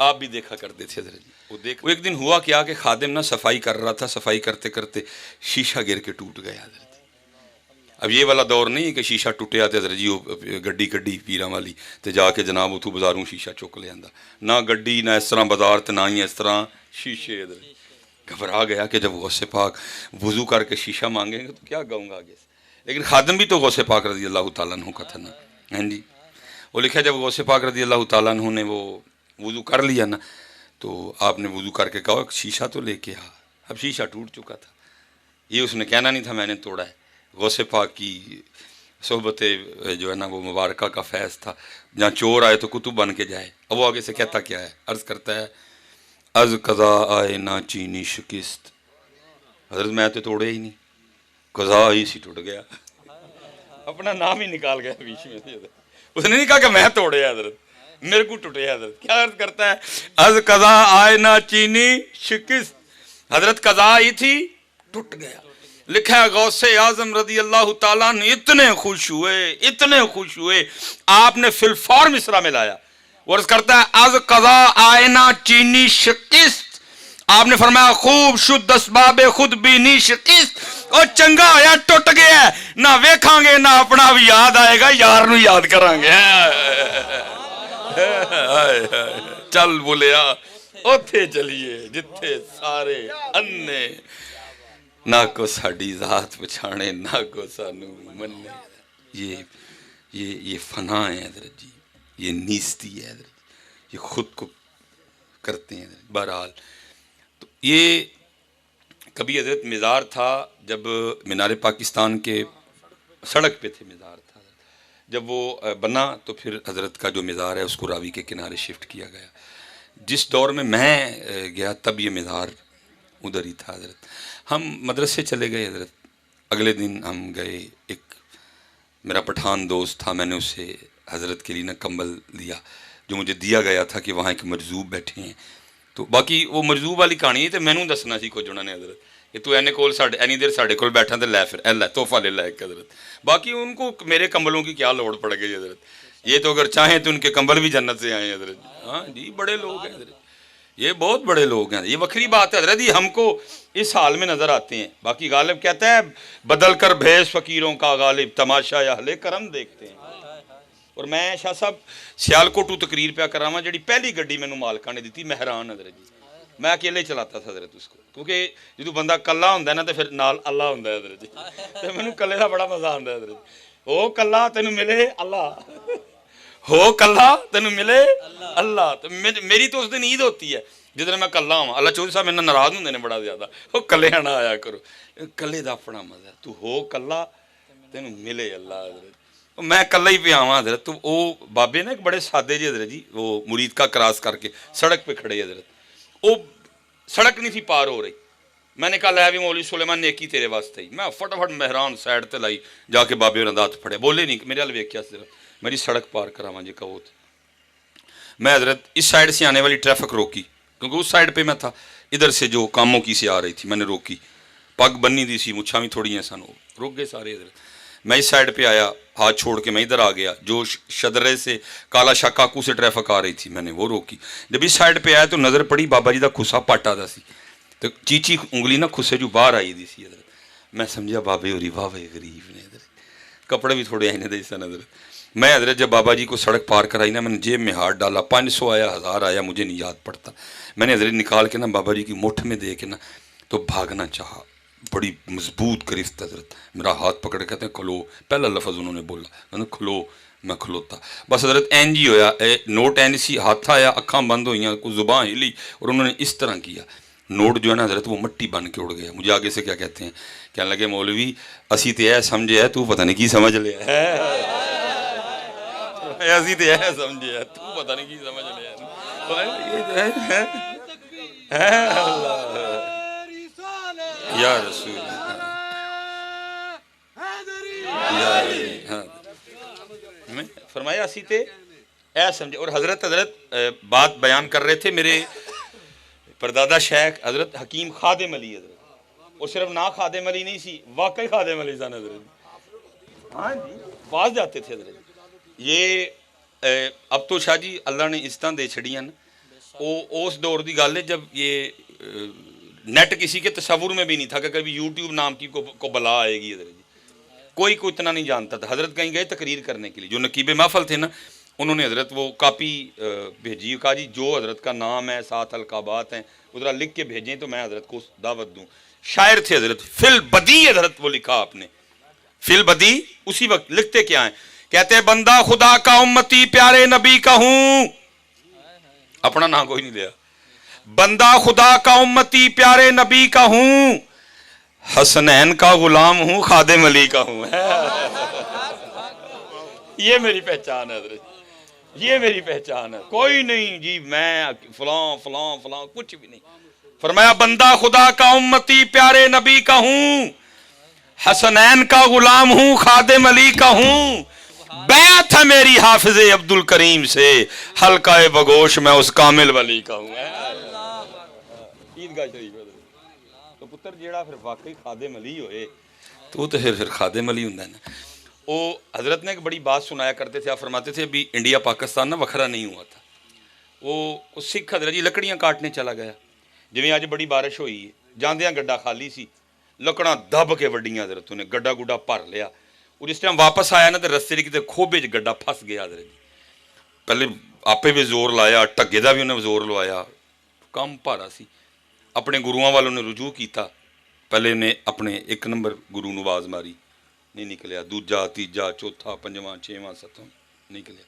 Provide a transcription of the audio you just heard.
آپ بھی دیکھا کرتے تھے حضرت جی. وہ ایک دن ہوا کیا کہ خادم نا صفائی کر رہا تھا, صفائی کرتے کرتے شیشہ گر کے ٹوٹ گیا حضرت. اب یہ والا دور نہیں ہے کہ شیشہ ٹوٹیا تے حضرت جی وہ گڈی کڈی پیراں والی تے جا کے جناب اتوں بازاروں شیشہ چک لے آندا, نہ گڈی نہ اس طرح بازار تے نہ ہی اس طرح شیشے. حضرت گھبرا گیا کہ جب غوث پاک وضو کر کے شیشہ مانگیں گے تو کیا گاؤں گا آگے سے. لیکن خادم بھی تو غوث پاک رضی اللہ تعالیٰ عنہ کا تھا نا. ہاں جی, وہ لکھا جب غوث پاک رضی اللہ تعالیٰ عنہ نے وہ وضو کر لیا نا تو آپ نے وضو کر کے کہا شیشہ تو لے کے آ. اب شیشہ ٹوٹ چکا تھا, یہ اس نے کہنا نہیں تھا میں نے توڑا ہے. غوث پاک کی صحبت جو ہے نا وہ مبارکہ کا فیض تھا, جہاں چور آئے تو کتب بن کے جائے. اب وہ آگے سے کہتا کیا ہے, عرض کرتا ہے از قضا آئے نہ چینی شکست. حضرت میں تو توڑے ہی نہیں, قضا ہی سی ٹوٹ گیا. اپنا نام ہی نکال گیا بیچ میں. اس نے نہیں کہا کہ میں توڑے حضرت, میرے کو ٹوٹے حضرت. کیا عرض کرتا ہے از قضا آئے نہ چینی شکست. حضرت قضا ہی تھی ٹوٹ گیا. لکھا ہے غوث اعظم رضی اللہ تعالیٰ نے اتنے خوش ہوئے آپ نے فی الفور مصرع میں لایا. وہ عرض کرتا ہے از قضا آئے نہ چینی شکست. آپ نے فرمایا خوب شد اسباب خود بینی شکست. اور چنگا ہویا ٹوٹ گیا ہے, نہ ویکھاں گے نہ اپنا بھی یاد آئے گا, یار نو یاد کران گے. چل بولیا اوتھے چلیے جتھے سارے انے, نہ کو ساڈی ذات پچھانے نہ کو سانو مننے. یہ فنا ہے حضرت جی, یہ نیستی ہے حضرت, یہ خود کو کرتے ہیں. بہرحال تو یہ کبھی حضرت مزار تھا جب مینار پاکستان کے سڑک پہ تھے مزار تھا. جب وہ بنا تو پھر حضرت کا جو مزار ہے اس کو راوی کے کنارے شفٹ کیا گیا. جس دور میں گیا تب یہ مزار ادھر ہی تھا حضرت. ہم مدرسے چلے گئے حضرت. اگلے دن ہم گئے, ایک میرا پٹھان دوست تھا, میں نے اسے حضرت کے لیے نہ کمبل دیا جو مجھے دیا گیا تھا کہ وہاں ایک مجذوب بیٹھے ہیں. تو باقی وہ مجذوب والی کہانی ہے تو میں نے دسنا سی کچھ انہوں نے حضرت کہ تو اینے کول اینی دیر ساڈے کول بیٹھا تو لے پھر اے لے تحفہ لے ایک حضرت. باقی ان کو میرے کمبلوں کی کیا لوڑ پڑ گئی حضرت. یہ تو اگر چاہیں تو ان کے کمبل بھی جنت سے آئے حضرت. ہاں جی بڑے لوگ ہیں حضرت, یہ بہت بڑے لوگ ہیں. یہ وکری بات ہے حضرت, یہ ہم کو اس حال میں نظر آتے ہیں. باقی غالب کہتا ہے بدل کر بھیس فقیروں کا غالب تماشا یا اہل کرم دیکھتے ہیں. اور میں شاہ صاحب سیالکوٹو تقریر پہ کراواں, جڑی پہلی گڈی مینوں مالکاں نے دیتی مہران حضرت جی, میں اکیلے چلاتا تھا حضرت اس کو, کیونکہ جدوں بندہ کلا ہوندا ہے نا تو پھر نال اللہ ہوندا ہے حضرت جی. تے مینوں کلے دا بڑا مزہ آندا ہے حضرت. او کلا تینوں ملے اللہ, ہو کلا تینوں ملے اللہ. تو میری تو اس دن عید ہوتی ہے جدن میں کلا ہوں. اللہ چودھری صاحب میرے ناراض ہوندے نے بڑا زیادہ, وہ کلے نہ آیا کرو. کلے دا اپنا مزہ ہے, تو ہو کلا تینوں ملے اللہ حضرت. میں کلا ہی پہ آواں حضرت. تو وہ بابے نا ایک بڑے سادے جی حضرت جی, وہ مرید کا کراس کر کے سڑک پہ کھڑے حضرت. وہ سڑک نہیں تھی پار ہو رہی. میں نے کہا لے بھی مولوی سلیمان نیکی تیرے واسطے ہی. میں فٹافٹ مہران سائڈ تے لائی, جا کے بابے ہوراں دا ہاتھ پھڑے, بولے نہیں, میرے وال ویکھیا صرف, میری سڑک پار کراواں جی کہو. میں حضرت اس سائڈ سے آنے والی ٹریفک روکی, کیونکہ اس سائڈ پہ میں تھا. ادھر سے جو کاموں کی سے آ رہی تھی میں نے روکی, پگ بنی دی سی, مچھاں بھی تھوڑی ہیں سن, رک گئے سارے حضرت. میں اس سائڈ پہ آیا, ہاتھ چھوڑ کے میں ادھر آ گیا. جو شدرے سے کالا شاہ کاکو سے ٹریفک آ رہی تھی میں نے وہ روکی. جب اس سائڈ پہ آیا تو نظر پڑی بابا جی دا کھسا پاٹا دا سی, تو چیچی انگلی نہ کھسے جو باہر آئی دی سی حضرت. میں سمجھا بابے ہوری واہ غریب نے حضرت, کپڑے بھی تھوڑے آئے دے سن حضرت. میں حضرت جب بابا جی کو سڑک پار کرائی نا, میں نے جیب میں ہاتھ ڈالا, 500 آیا 1000 آیا مجھے نہیں یاد پڑتا. میں نے حضرت نکال کے نا بابا جی کی مٹھ میں دے کے نا تو بھاگنا چاہا. بڑی مضبوط گرفت حضرت, میرا ہاتھ پکڑ کے کہتے ہیں کھلو. پہلا لفظ انہوں نے بولا, میں نے کھلو. میں کھلوتا بس حضرت این جی ہویا, نوٹ این سی ہاتھ آیا, اکھاں بند ہوئیاں, کو زباں ہلی, اور انہوں نے اس طرح کیا. نوٹ جو ہے نا حضرت وہ مٹی بن کے اڑ گیا. مجھے آگے سے کیا کہتے ہیں, کہنے لگے مولوی اسی تے ہے سمجھے ہے, تو پتہ نہیں کی سمجھ لے ہے, اسی تے ہے سمجھے ہے, تو پتہ نہیں کی سمجھ لے ہے. یا رسول فرمایا اسی تے اے سمجھے. اور حضرت بات بیان کر رہے تھے میرے پردادا شیخ حضرت حکیم خادم علی حضرت. اور صرف نہ خادم علی نہیں سی, واقعی خادم علی سن حضرت. ہاں جی باز جاتے تھے حضرت. یہ اب تو شاہ جی اللہ نے عزتاں دے چھڑیاں, وہ اس دور کی گل ہے جب یہ نیٹ کسی کے تصور میں بھی نہیں تھا کہ کبھی یوٹیوب نام کی کو بلا آئے گی حضرت جی، کوئی اتنا نہیں جانتا تھا. حضرت کہیں گئے تقریر کرنے کے لیے، جو نقیب محفل تھے نا انہوں نے حضرت وہ کاپی بھیجی، کہا جی جو حضرت کا نام ہے 7 القابات ہیں ادھر لکھ کے بھیجیں تو میں حضرت کو دعوت دوں. شاعر تھے حضرت، فی البدی حضرت وہ لکھا آپ نے، فی البدی. اسی وقت لکھتے کیا ہیں، کہتے ہیں بندہ خدا کا امتی پیارے نبی کا ہوں، اپنا نام کوئی نہیں لیا، بندہ خدا کا امتی پیارے نبی کا ہوں، حسنین کا غلام ہوں خادم علی کا ہوں. یہ میری پہچان ہے حضرت، یہ میری پہچان ہے، کوئی نہیں جی میں فلاں فلاں فلاں کچھ بھی نہیں. فرمایا بندہ خدا کا امتی پیارے نبی کا ہوں، حسنین کا غلام ہوں خادم علی کا ہوں، بیعت ہے میری حافظ عبد الکریم سے، حلقہ بگوش میں اس کامل ولی کا ہوں. عیدگاہ شریف ہے تو پتر جیڑا پھر واقعی خادم علی ہوئے تو وہ تو پھر خادم علی ہوں نا. وہ حضرت نے ایک بڑی بات سنایا کرتے تھے، آپ فرماتے تھے ابھی انڈیا پاکستان نا وکھرا نہیں ہوا تھا، وہ سکھ حضرت جی لکڑیاں کاٹنے چلا گیا، جویں اج بڑی بارش ہوئی ہے جاندیاں گڈا خالی سی، لکڑاں دب کے وڈیاں حضرت نے گڈا گڈا بھر لیا. اور جس ٹائم واپس آیا نا تو رستے کی کتے کھوبے چ گڈا پھس گیا حضرت جی. پہلے آپے بھی زور لایا، ٹگے دا بھی انہیں زور لوایا، کام بھارا سی. اپنے گروؤں والوں نے رجوع کیتا، پہلے نے اپنے ایک نمبر گرو نو آواز ماری، نہیں نکلیا، دوجا تیجا چوتھا پنجواں چھواں ستواں نکلیا.